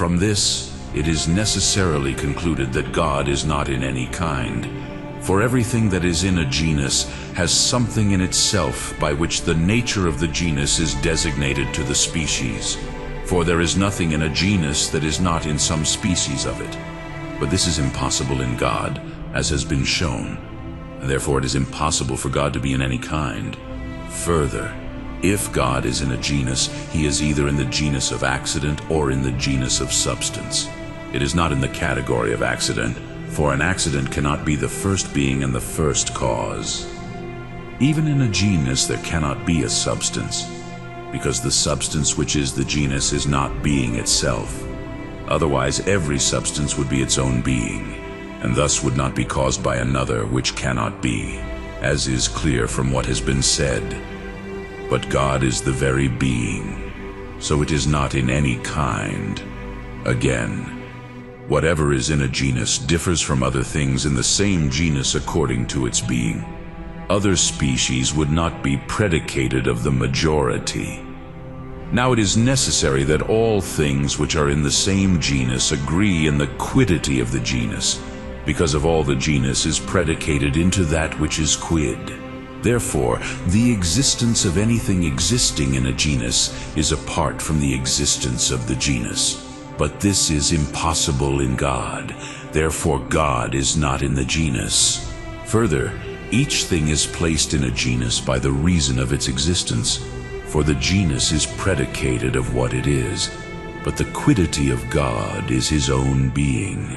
From this, it is necessarily concluded that God is not in any kind. For everything that is in a genus has something in itself by which the nature of the genus is designated to the species. For there is nothing in a genus that is not in some species of it. But this is impossible in God, as has been shown. Therefore it is impossible for God to be in any kind. Further, if God is in a genus, he is either in the genus of accident or in the genus of substance. It is not in the category of accident, for an accident cannot be the first being and the first cause. Even in a genus there cannot be a substance, because the substance which is the genus is not being itself. Otherwise every substance would be its own being, and thus would not be caused by another which cannot be, as is clear from what has been said. But God is the very being, so it is not in any kind. Again, whatever is in a genus differs from other things in the same genus according to its being. Other species would not be predicated of the majority. Now it is necessary that all things which are in the same genus agree in the quiddity of the genus, because of all the genus is predicated into that which is quid. Therefore, the existence of anything existing in a genus is apart from the existence of the genus. But this is impossible in God. Therefore, God is not in the genus. Further, each thing is placed in a genus by the reason of its existence, for the genus is predicated of what it is, but the quiddity of God is his own being.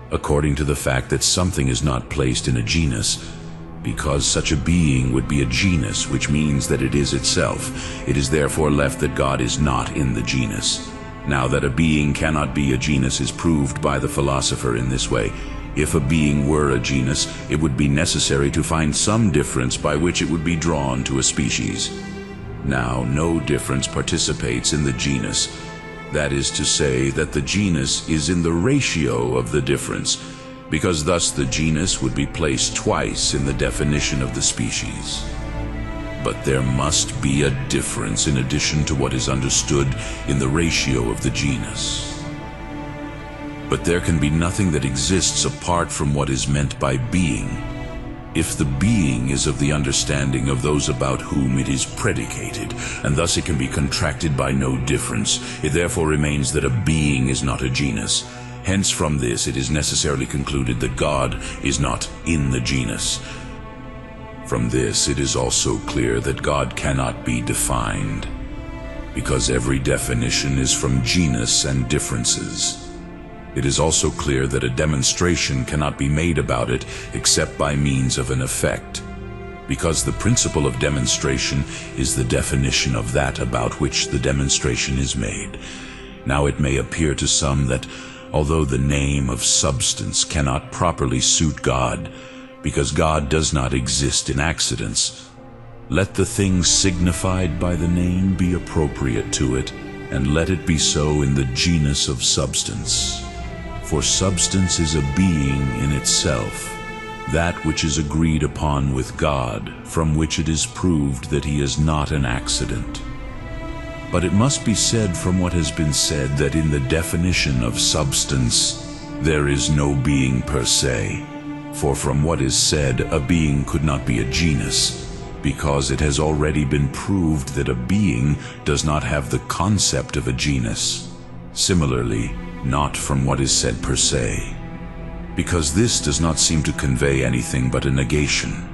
According to the fact that something is not placed in a genus, because such a being would be a genus, which means that it is itself, it is therefore left that God is not in the genus. Now that a being cannot be a genus is proved by the philosopher in this way. If a being were a genus, it would be necessary to find some difference by which it would be drawn to a species. Now, no difference participates in the genus. That is to say that the genus is in the ratio of the difference, because thus the genus would be placed twice in the definition of the species. But there must be a difference in addition to what is understood in the ratio of the genus. But there can be nothing that exists apart from what is meant by being. If the being is of the understanding of those about whom it is predicated, and thus it can be contracted by no difference, it therefore remains that a being is not a genus. Hence from this it is necessarily concluded that God is not in the genus. From this it is also clear that God cannot be defined, because every definition is from genus and differences. It is also clear that a demonstration cannot be made about it except by means of an effect, because the principle of demonstration is the definition of that about which the demonstration is made. Now it may appear to some that, although the name of substance cannot properly suit God, because God does not exist in accidents, let the thing signified by the name be appropriate to it, and let it be so in the genus of substance. For substance is a being in itself, that which is agreed upon with God, from which it is proved that he is not an accident. But it must be said from what has been said that in the definition of substance there is no being per se. For from what is said, a being could not be a genus, because it has already been proved that a being does not have the concept of a genus. Similarly, not from what is said per se, because this does not seem to convey anything but a negation.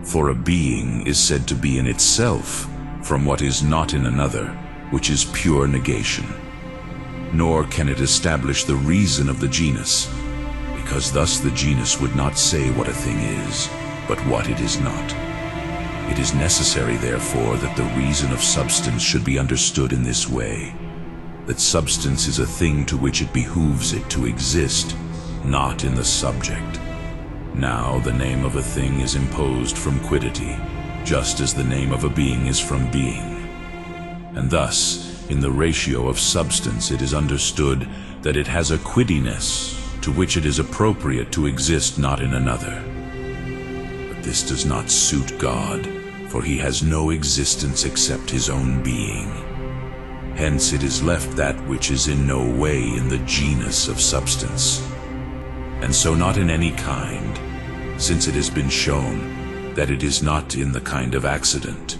For a being is said to be in itself from what is not in another, which is pure negation. Nor can it establish the reason of the genus, because thus the genus would not say what a thing is, but what it is not. It is necessary, therefore, that the reason of substance should be understood in this way, that substance is a thing to which it behooves it to exist, not in the subject. Now the name of a thing is imposed from quiddity, just as the name of a being is from being. And thus, in the ratio of substance, it is understood that it has a quiddiness to which it is appropriate to exist not in another. But this does not suit God, for he has no existence except his own being. Hence it is left that which is in no way in the genus of substance, and so not in any kind, since it has been shown that it is not in the kind of accident.